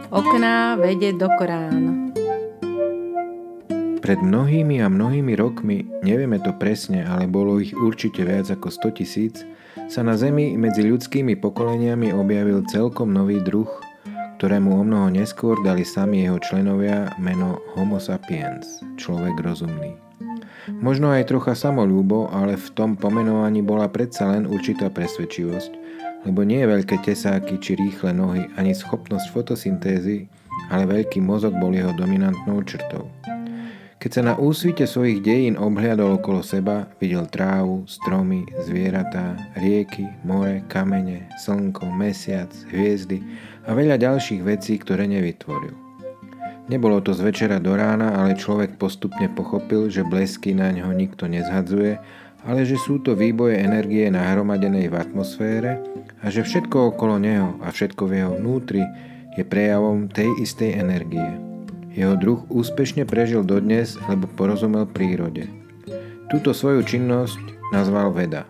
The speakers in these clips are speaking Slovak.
Okná vede do Koránu. Pred mnohými a mnohými rokmi, nevieme to presne, ale bolo ich určite viac ako 100 000, sa na Zemi medzi ľudskými pokoleniami objavil celkom nový druh, ktorému omnoho neskôr dali sami jeho členovia meno Homo sapiens, človek rozumný. Možno aj trocha samoľúbo, ale v tom pomenovaní bola predsa len určitá presvedčivosť, lebo nie veľké tesáky či rýchle nohy, ani schopnosť fotosyntézy, ale veľký mozog bol jeho dominantnou črtou. Keď sa na úsvite svojich dejín obhliadol okolo seba, videl trávu, stromy, zvieratá, rieky, more, kamene, slnko, mesiac, hviezdy a veľa ďalších vecí, ktoré nevytvoril. Nebolo to z večera do rána, ale človek postupne pochopil, že blesky na ňo nikto nezhadzuje, ale že sú to výboje energie nahromadenej v atmosfére a že všetko okolo neho a všetko v jeho vnútri je prejavom tej istej energie. Jeho druh úspešne prežil dodnes, lebo porozumel prírode. Túto svoju činnosť nazval veda.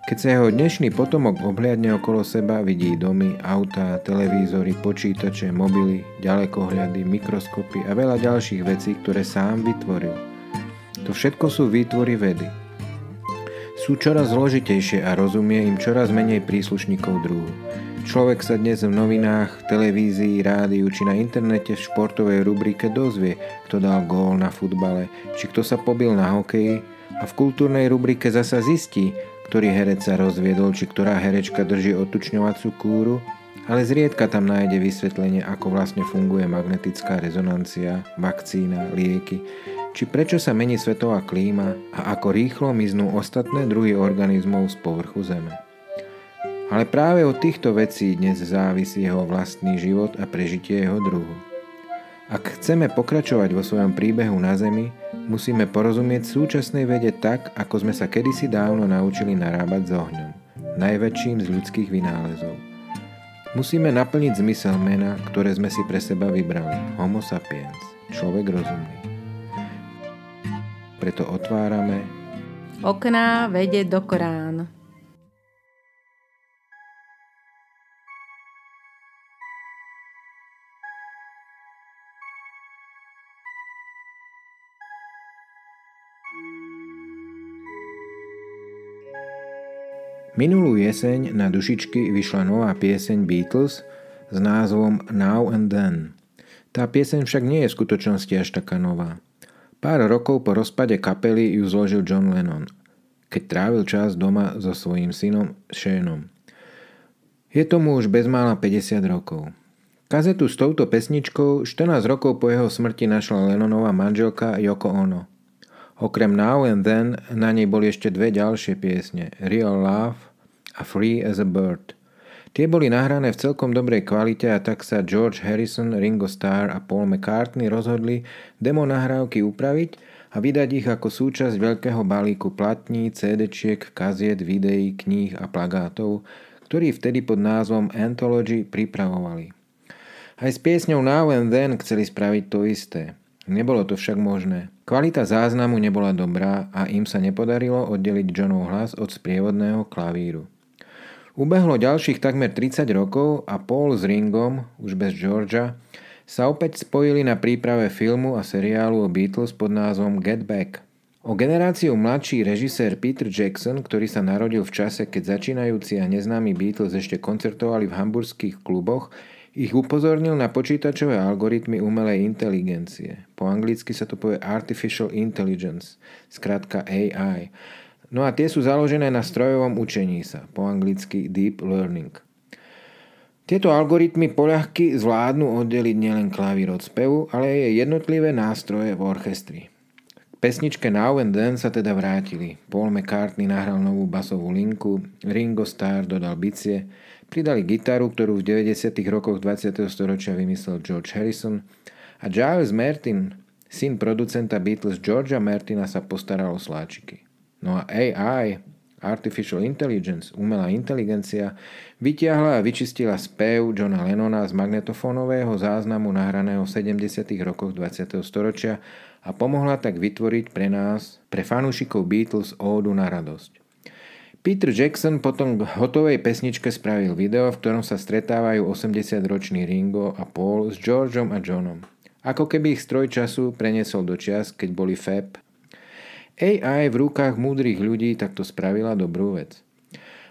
Keď sa jeho dnešný potomok obhliadne okolo seba, vidí domy, autá, televízory, počítače, mobily, ďalekohľady, mikroskopy a veľa ďalších vecí, ktoré sám vytvoril. To všetko sú výtvory vedy. Sú čoraz zložitejšie a rozumie im čoraz menej príslušníkov druhu. Človek sa dnes v novinách, televízii, rádiu či na internete v športovej rubrike dozvie, kto dal gól na futbale, či kto sa pobil na hokeji, a v kultúrnej rubrike zasa zistí, ktorý herec sa rozviedol, či ktorá herečka drží otučňovacú kúru, ale zriedka tam nájde vysvetlenie, ako vlastne funguje magnetická rezonancia, vakcína, lieky, či prečo sa mení svetová klíma a ako rýchlo miznú ostatné druhy organizmov z povrchu Zeme. Ale práve od týchto vecí dnes závisí jeho vlastný život a prežitie jeho druhu. Ak chceme pokračovať vo svojom príbehu na Zemi, musíme porozumieť súčasnej vede tak, ako sme sa kedysi dávno naučili narábať s ohňom, najväčším z ľudských vynálezov. Musíme naplniť zmysel mena, ktoré sme si pre seba vybrali, Homo sapiens, človek rozumný. Preto otvárame Okná vede do Koránu. Minulú jeseň na dušičky vyšla nová pieseň Beatles s názvom Now and Then. Tá pieseň však nie je v skutočnosti až taká nová. Pár rokov po rozpade kapely ju zložil John Lennon, keď trávil čas doma so svojím synom Seanom. Je tomu už bezmála 50 rokov. Kazetu s touto pesničkou 14 rokov po jeho smrti našla Lennonova manželka Yoko Ono. Okrem Now and Then na nej boli ešte dve ďalšie piesne, Real Love a Free as a Bird. Tie boli nahrané v celkom dobrej kvalite a tak sa George Harrison, Ringo Starr a Paul McCartney rozhodli demo nahrávky upraviť a vydať ich ako súčasť veľkého balíku platní, CD-čiek, kaziet, videí, kníh a plagátov, ktorý vtedy pod názvom Anthology pripravovali. Aj s piesňou Now and Then chceli spraviť to isté. Nebolo to však možné. Kvalita záznamu nebola dobrá a im sa nepodarilo oddeliť Johnov hlas od sprievodného klavíru. Ubehlo ďalších takmer 30 rokov a Paul s Ringom, už bez Georgia, sa opäť spojili na príprave filmu a seriálu o Beatles pod názvom Get Back. O generáciu mladší režisér Peter Jackson, ktorý sa narodil v čase, keď začínajúci a neznámi Beatles ešte koncertovali v hamburských kluboch, ich upozornil na počítačové algoritmy umelej inteligencie. Po anglicky sa to povie Artificial Intelligence, skrátka AI. No a tie sú založené na strojovom učení sa, po anglicky Deep Learning. Tieto algoritmy poľahky zvládnu oddeliť nielen klavír od spevu, ale aj jednotlivé nástroje v orchestri. K pesničke Now and Then sa teda vrátili. Paul McCartney nahral novú basovú linku, Ringo Starr dodal bicie, pridali gitaru, ktorú v 90. rokoch 20. storočia vymyslel George Harrison, a Giles Martin, syn producenta Beatles Georgea Martina, sa postaral o sláčiky. No a AI, Artificial Intelligence, umelá inteligencia, vytiahla a vyčistila spev Johna Lennona z magnetofónového záznamu nahraného v 70. rokoch 20. storočia a pomohla tak vytvoriť pre nás, pre fanúšikov Beatles, ódu na radosť. Peter Jackson potom k hotovej pesničke spravil video, v ktorom sa stretávajú 80-roční Ringo a Paul s Georgeom a Johnom. Ako keby ich stroj času preniesol do čias, keď boli Fab. AI v rukách múdrych ľudí takto spravila dobrú vec.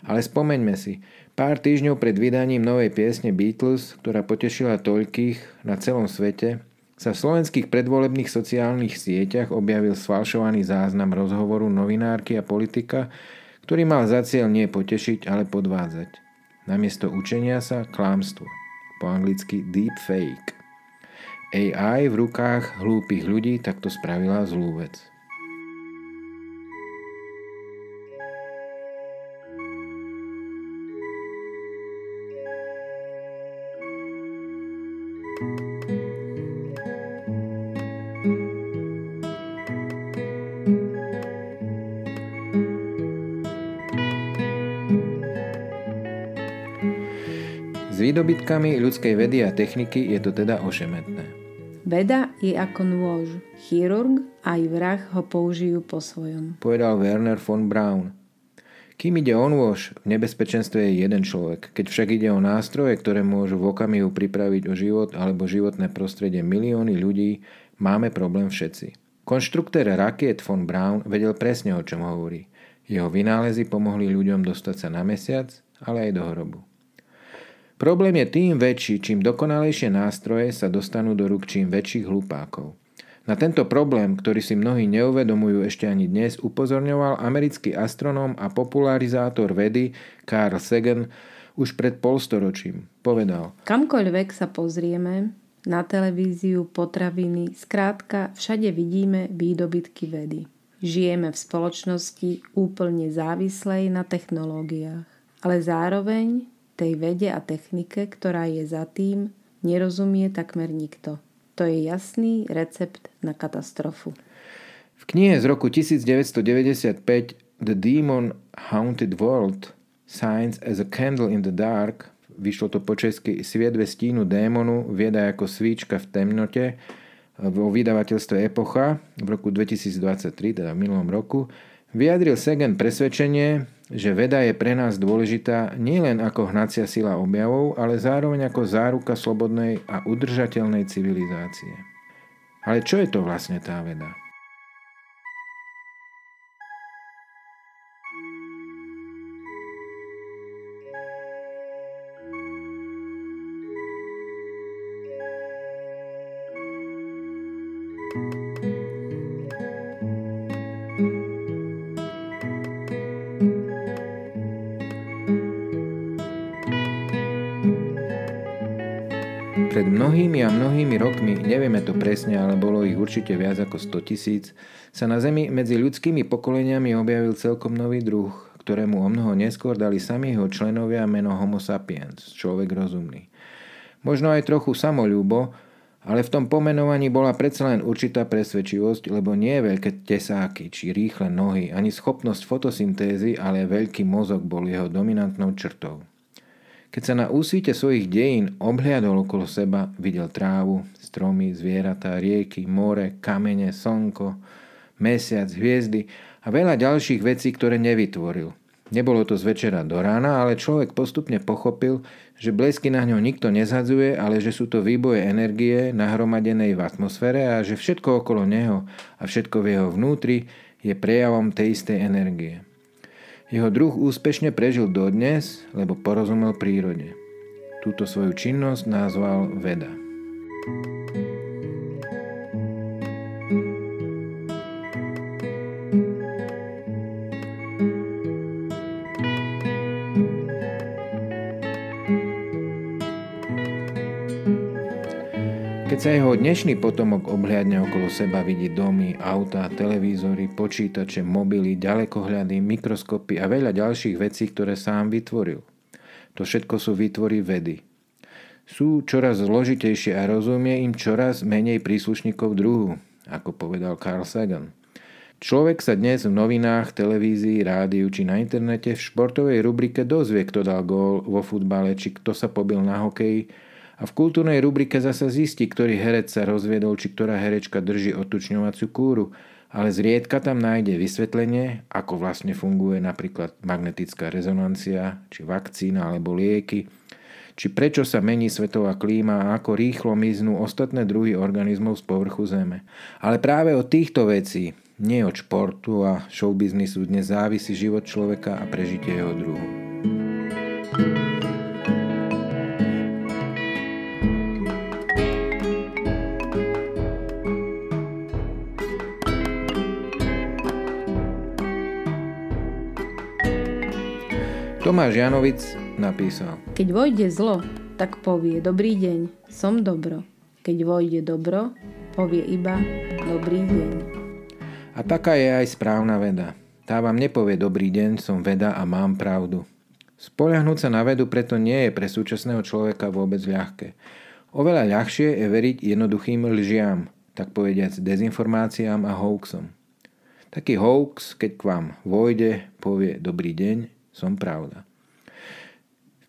Ale spomeňme si, pár týždňov pred vydaním novej piesne Beatles, ktorá potešila toľkých na celom svete, sa v slovenských predvolebných sociálnych sieťach objavil sfalšovaný záznam rozhovoru novinárky a politika, ktorý mal za cieľ nie potešiť, ale podvádzať. Namiesto učenia sa klamstvo, po anglicky deepfake. AI v rukách hlúpych ľudí takto spravila zlú vec. S výdobytkami ľudskej vedy a techniky je to teda ošemetné. Veda je ako nôž. Chirurg aj vrah ho použijú po svojom. Povedal Werner von Braun. Kým ide o nôž, v nebezpečenstve je jeden človek. Keď však ide o nástroje, ktoré môžu v okamihu pripraviť o život alebo životné prostredie milióny ľudí, máme problém všetci. Konštruktér rakiet von Braun vedel presne, o čom hovorí. Jeho vynálezy pomohli ľuďom dostať sa na mesiac, ale aj do hrobu. Problém je tým väčší, čím dokonalejšie nástroje sa dostanú do rúk čím väčších hlupákov. Na tento problém, ktorý si mnohí neuvedomujú ešte ani dnes, upozorňoval americký astronóm a popularizátor vedy Carl Sagan už pred polstoročím. Povedal: Kamkoľvek sa pozrieme, na televíziu, potraviny, skrátka všade vidíme výdobytky vedy. Žijeme v spoločnosti úplne závislej na technológiách, ale zároveň tej vede a technike, ktorá je za tým, nerozumie takmer nikto. To je jasný recept na katastrofu. V knihe z roku 1995 The Demon Haunted World Science as a Candle in the Dark, vyšlo to po česky Sviet bez stínu démonu, vieda ako svíčka v temnote, vo vydavateľstve Epocha v roku 2023, teda v minulom roku, vyjadril Sagan presvedčenie, že veda je pre nás dôležitá nielen ako hnacia sila objavov, ale zároveň ako záruka slobodnej a udržateľnej civilizácie. Ale čo je to vlastne tá veda? Pred mnohými a mnohými rokmi, nevieme to presne, ale bolo ich určite viac ako 100 000, sa na Zemi medzi ľudskými pokoleniami objavil celkom nový druh, ktorému omnoho neskôr dali sami jeho členovia meno Homo sapiens, človek rozumný. Možno aj trochu samoľúbo, ale v tom pomenovaní bola predsa len určitá presvedčivosť, lebo nie veľké tesáky či rýchle nohy, ani schopnosť fotosyntézy, ale veľký mozog bol jeho dominantnou črtou. Keď sa na úsvite svojich dejín obhliadol okolo seba, videl trávu, stromy, zvieratá, rieky, more, kamene, slnko, mesiac, hviezdy a veľa ďalších vecí, ktoré nevytvoril. Nebolo to z večera do rána, ale človek postupne pochopil, že blesky na ňo nikto nezhadzuje, ale že sú to výboje energie nahromadenej v atmosfére a že všetko okolo neho a všetko v jeho vnútri je prejavom tej istej energie. Jeho druh úspešne prežil dodnes, lebo porozumel prírode. Túto svoju činnosť nazval veda. Keď sa jeho dnešný potomok obhliadne okolo seba, vidí domy, autá, televízory, počítače, mobily, ďalekohľady, mikroskopy a veľa ďalších vecí, ktoré sám vytvoril. To všetko sú výtvory vedy. Sú čoraz zložitejšie a rozumie im čoraz menej príslušníkov druhu, ako povedal Carl Sagan. Človek sa dnes v novinách, televízii, rádiu či na internete v športovej rubrike dozvie, kto dal gól vo futbale či kto sa pobil na hokeji, a v kultúrnej rubrike zasa zistí, ktorý herec sa rozviedol, či ktorá herečka drží odtučňovaciu kúru. ale zriedka tam nájde vysvetlenie, ako vlastne funguje napríklad magnetická rezonancia, či vakcína alebo lieky, či prečo sa mení svetová klíma a ako rýchlo miznú ostatné druhy organizmov z povrchu Zeme. Ale práve od týchto vecí, nie od športu a showbiznisu, dnes závisí život človeka a prežitie jeho druhu. Tomáš Janovic napísal: Keď vojde zlo, tak povie dobrý deň, som dobro. Keď vojde dobro, povie iba dobrý deň. A taká je aj správna veda. Tá vám nepovie dobrý deň, som veda a mám pravdu. Spoľahnúť sa na vedu preto nie je pre súčasného človeka vôbec ľahké. Oveľa ľahšie je veriť jednoduchým lžiam, tak povediac dezinformáciám a hoaxom. Taký hoax, keď k vám vojde, povie dobrý deň, som pravda.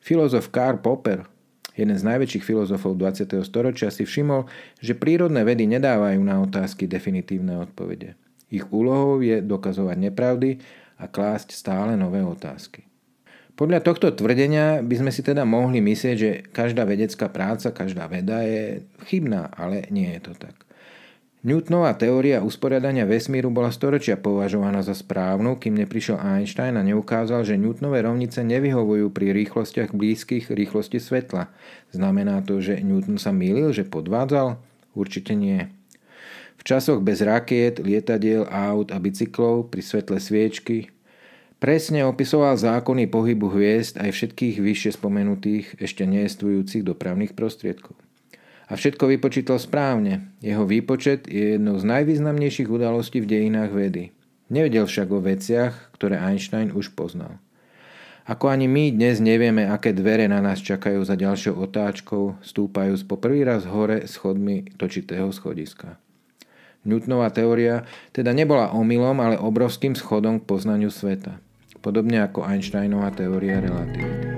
Filozof Karl Popper, jeden z najväčších filozofov 20. storočia, si všimol, že prírodné vedy nedávajú na otázky definitívne odpovede. Ich úlohou je dokazovať nepravdy a klásť stále nové otázky. Podľa tohto tvrdenia by sme si teda mohli myslieť, že každá vedecká práca, každá veda je chybná, ale nie je to tak. Newtonová teória usporiadania vesmíru bola storočia považovaná za správnu, kým neprišiel Einstein a neukázal, že Newtonové rovnice nevyhovujú pri rýchlostiach blízkych rýchlosti svetla. Znamená to, že Newton sa mýlil, že podvádzal? Určite nie. V časoch bez rakiet, lietadiel, aut a bicyklov, pri svetle sviečky, presne opisoval zákony pohybu hviezd aj všetkých vyššie spomenutých, ešte nejestvujúcich dopravných prostriedkov. A všetko vypočítal správne. Jeho výpočet je jednou z najvýznamnejších udalostí v dejinách vedy. Nevedel však o veciach, ktoré Einstein už poznal. Ako ani my dnes nevieme, aké dvere na nás čakajú za ďalšou otáčkou, stúpajúc po prvý raz hore schodmi točitého schodiska. Newtonová teória teda nebola omylom, ale obrovským schodom k poznaniu sveta. Podobne ako Einsteinová teória relativity.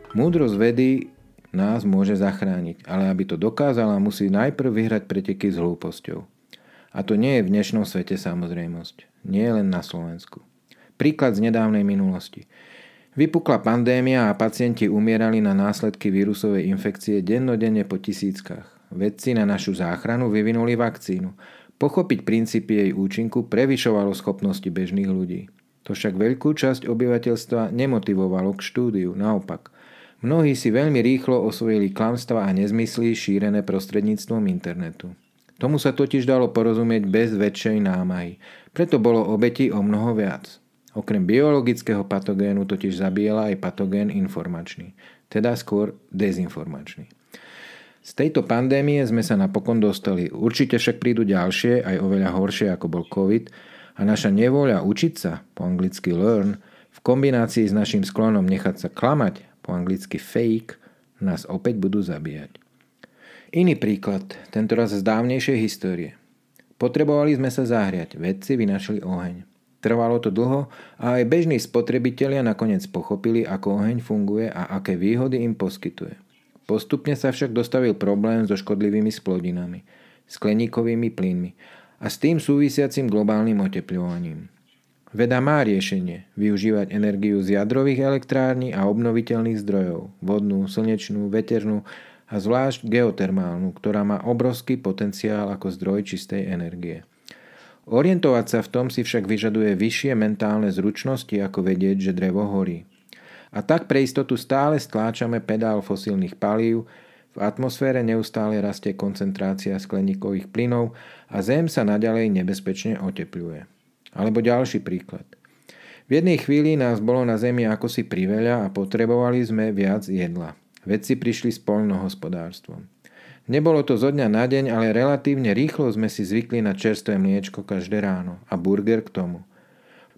Múdrosť vedy nás môže zachrániť, ale aby to dokázala, musí najprv vyhrať preteky s hlúposťou. A to nie je v dnešnom svete samozrejmosť. Nie len na Slovensku. Príklad z nedávnej minulosti. Vypukla pandémia a pacienti umierali na následky vírusovej infekcie dennodenne po tisíckach. Vedci na našu záchranu vyvinuli vakcínu. Pochopiť princípy jej účinku prevyšovalo schopnosti bežných ľudí. To však veľkú časť obyvateľstva nemotivovalo k štúdiu, naopak. Mnohí si veľmi rýchlo osvojili klamstvá a nezmysly šírené prostredníctvom internetu. Tomu sa totiž dalo porozumieť bez väčšej námahy. Preto bolo obetí o mnoho viac. Okrem biologického patogénu totiž zabíjala aj patogén informačný, teda skôr dezinformačný. Z tejto pandémie sme sa napokon dostali. Určite však prídu ďalšie, aj oveľa horšie ako bol COVID, a naša nevôľa učiť sa, po anglicky learn, v kombinácii s našim sklonom nechať sa klamať, po anglicky fake, nás opäť budú zabíjať. Iný príklad, tentoraz z dávnejšej histórie. Potrebovali sme sa zahriať, vedci vynašli oheň. Trvalo to dlho a aj bežní spotrebitelia nakoniec pochopili, ako oheň funguje a aké výhody im poskytuje. Postupne sa však dostavil problém so škodlivými splodinami, skleníkovými plynmi a s tým súvisiacim globálnym otepľovaním. Veda má riešenie využívať energiu z jadrových elektrární a obnoviteľných zdrojov, vodnú, slnečnú, veternú a zvlášť geotermálnu, ktorá má obrovský potenciál ako zdroj čistej energie. Orientovať sa v tom si však vyžaduje vyššie mentálne zručnosti, ako vedieť, že drevo horí. A tak pre istotu stále stláčame pedál fosílnych palív, v atmosfére neustále rastie koncentrácia skleníkových plynov a Zem sa naďalej nebezpečne otepľuje. Alebo ďalší príklad. V jednej chvíli nás bolo na Zemi akosi priveľa a potrebovali sme viac jedla. Vedci prišli s poľnohospodárstvom. Nebolo to zo dňa na deň, ale relatívne rýchlo sme si zvykli na čerstvé mliečko každé ráno a burger k tomu.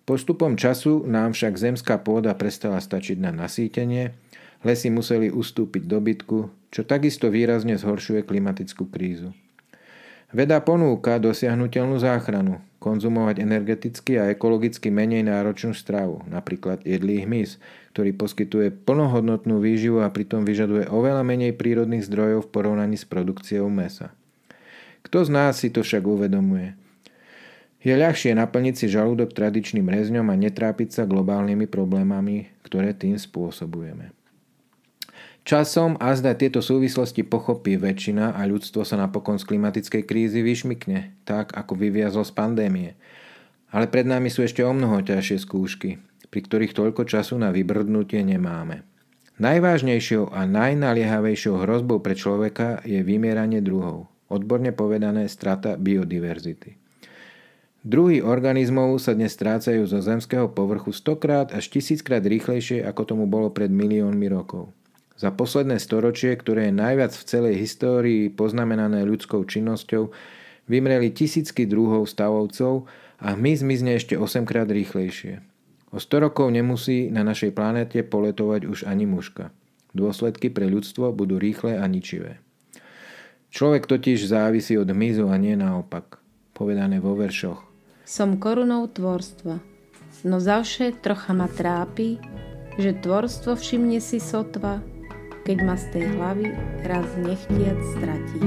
Postupom času nám však zemská pôda prestala stačiť na nasýtenie, lesy museli ustúpiť dobytku, čo takisto výrazne zhoršuje klimatickú krízu. Veda ponúka dosiahnuteľnú záchranu, konzumovať energeticky a ekologicky menej náročnú stravu, napríklad jedlý hmyz, ktorý poskytuje plnohodnotnú výživu a pritom vyžaduje oveľa menej prírodných zdrojov v porovnaní s produkciou mäsa. Kto z nás si to však uvedomuje? Je ľahšie naplniť si žalúdok tradičným rezňom a netrápiť sa globálnymi problémami, ktoré tým spôsobujeme. Časom azda tieto súvislosti pochopí väčšina a ľudstvo sa napokon z klimatickej krízy vyšmykne, tak ako vyviazlo z pandémie. Ale pred nami sú ešte omnoho ťažšie skúšky, pri ktorých toľko času na vybrdnutie nemáme. Najvážnejšou a najnaliehavejšou hrozbou pre človeka je vymieranie druhov, odborne povedané strata biodiverzity. Druhy organizmov sa dnes strácajú zo zemského povrchu 100-krát až 1000-krát rýchlejšie, ako tomu bolo pred miliónmi rokov. Za posledné storočie, ktoré je najviac v celej histórii poznamenané ľudskou činnosťou, vymreli tisícky druhov stavovcov a hmyz zmizne ešte 8-krát rýchlejšie. O 100 rokov nemusí na našej planéte poletovať už ani muška. Dôsledky pre ľudstvo budú rýchle a ničivé. Človek totiž závisí od hmyzu a nie naopak, povedané vo veršoch. Som korunou tvorstva, no zavše trocha ma trápi, že tvorstvo všimne si sotva, keď ma z tej hlavy raz nechtiac stratí.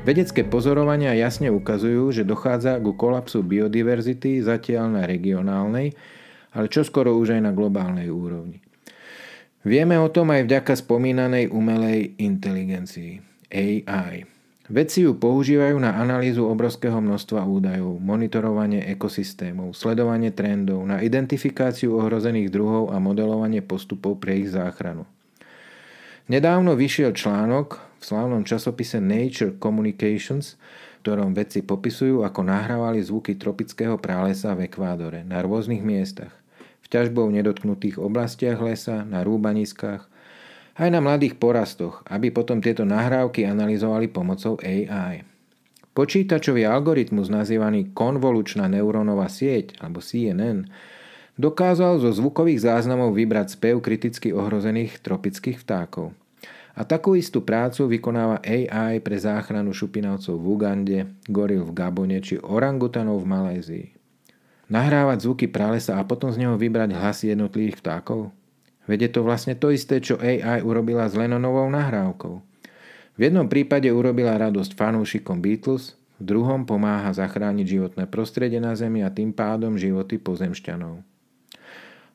Vedecké pozorovania jasne ukazujú, že dochádza ku kolapsu biodiverzity zatiaľ na regionálnej, ale čoskoro už aj na globálnej úrovni. Vieme o tom aj vďaka spomínanej umelej inteligencii, AI. Vedci ju používajú na analýzu obrovského množstva údajov, monitorovanie ekosystémov, sledovanie trendov, na identifikáciu ohrozených druhov a modelovanie postupov pre ich záchranu. Nedávno vyšiel článok v slávnom časopise Nature Communications, v ktorom vedci popisujú, ako nahrávali zvuky tropického pralesa v Ekvádore na rôznych miestach, v ťažbou nedotknutých oblastiach lesa, na rúbaniskách, aj na mladých porastoch, aby potom tieto nahrávky analyzovali pomocou AI. Počítačový algoritmus nazývaný konvolučná neurónová sieť, alebo CNN, dokázal zo zvukových záznamov vybrať spev kriticky ohrozených tropických vtákov. A takú istú prácu vykonáva AI pre záchranu šupinavcov v Ugande, goril v Gabone či orangutanov v Malajzii. Nahrávať zvuky pralesa a potom z neho vybrať hlasy jednotlivých vtákov? Veď je to vlastne to isté, čo AI urobila s Lennonovou nahrávkou. V jednom prípade urobila radosť fanúšikom Beatles, v druhom pomáha zachrániť životné prostredie na Zemi a tým pádom životy pozemšťanov.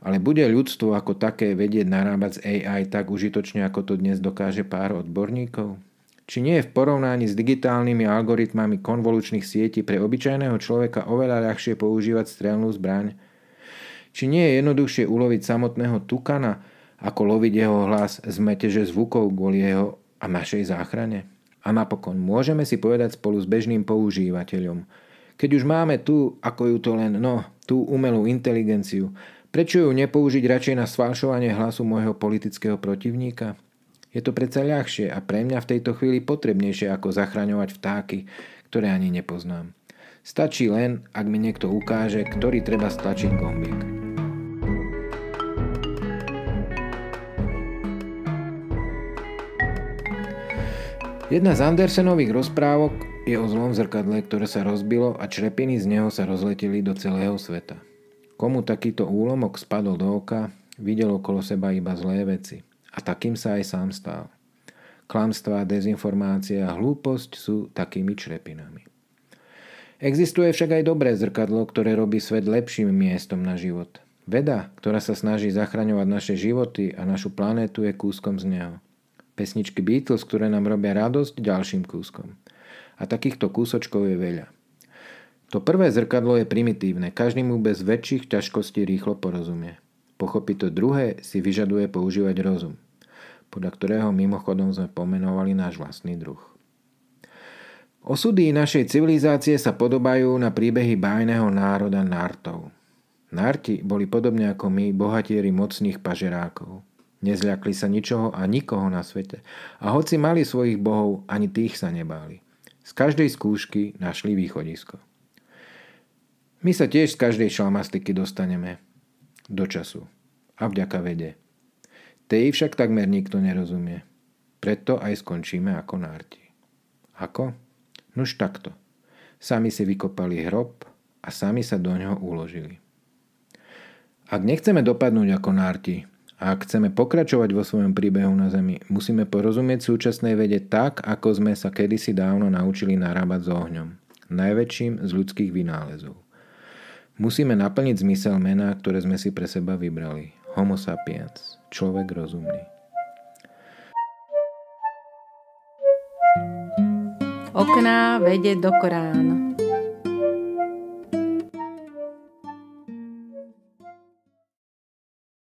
Ale bude ľudstvo ako také vedieť narábať s AI tak užitočne, ako to dnes dokáže pár odborníkov? Či nie je v porovnaní s digitálnymi algoritmami konvolučných sietí pre obyčajného človeka oveľa ľahšie používať strelnú zbraň? Či nie je jednoduchšie uloviť samotného tukana, ako loviť jeho hlas z meteže zvukov kvôli jeho a našej záchrane? A napokon môžeme si povedať spolu s bežným používateľom, keď už máme tú, ako ju to len, tú umelú inteligenciu, prečo ju nepoužiť radšej na sfalšovanie hlasu môjho politického protivníka? Je to predsa ľahšie a pre mňa v tejto chvíli potrebnejšie ako zachraňovať vtáky, ktoré ani nepoznám. Stačí len, ak mi niekto ukáže, ktorý treba stlačiť gombík. Jedna z Andersenových rozprávok je o zlom zrkadle, ktoré sa rozbilo a črepiny z neho sa rozleteli do celého sveta. Komu takýto úlomok spadol do oka, videl okolo seba iba zlé veci. A takým sa aj sám stal. Klamstvá, dezinformácia a hlúposť sú takými črepinami. Existuje však aj dobré zrkadlo, ktoré robí svet lepším miestom na život. Veda, ktorá sa snaží zachraňovať naše životy a našu planétu, je kúskom z neho. Pesničky Beatles, ktoré nám robia radosť, ďalším kúskom. A takýchto kúsočkov je veľa. To prvé zrkadlo je primitívne, každý mu bez väčších ťažkostí rýchlo porozumie. Pochopiť to druhé si vyžaduje používať rozum, podľa ktorého mimochodom sme pomenovali náš vlastný druh. Osudy našej civilizácie sa podobajú na príbehy bájneho národa Nartov. Narti boli podobne ako my bohatieri mocných pažerákov. Nezľakli sa ničoho a nikoho na svete a hoci mali svojich bohov, ani tých sa nebáli. Z každej skúšky našli východisko. My sa tiež z každej šlamastiky dostaneme do času. A vďaka vede. Tej však takmer nikto nerozumie. Preto aj skončíme ako nárti. Ako? Nuž takto. Sami si vykopali hrob a sami sa do ňoho uložili. Ak nechceme dopadnúť ako nárti a ak chceme pokračovať vo svojom príbehu na Zemi, musíme porozumieť súčasnej vede tak, ako sme sa kedysi dávno naučili narábať s ohňom. Najväčším z ľudských vynálezov. Musíme naplniť zmysel mena, ktoré sme si pre seba vybrali. Homo sapiens. Človek rozumný. Okná vede do Korána.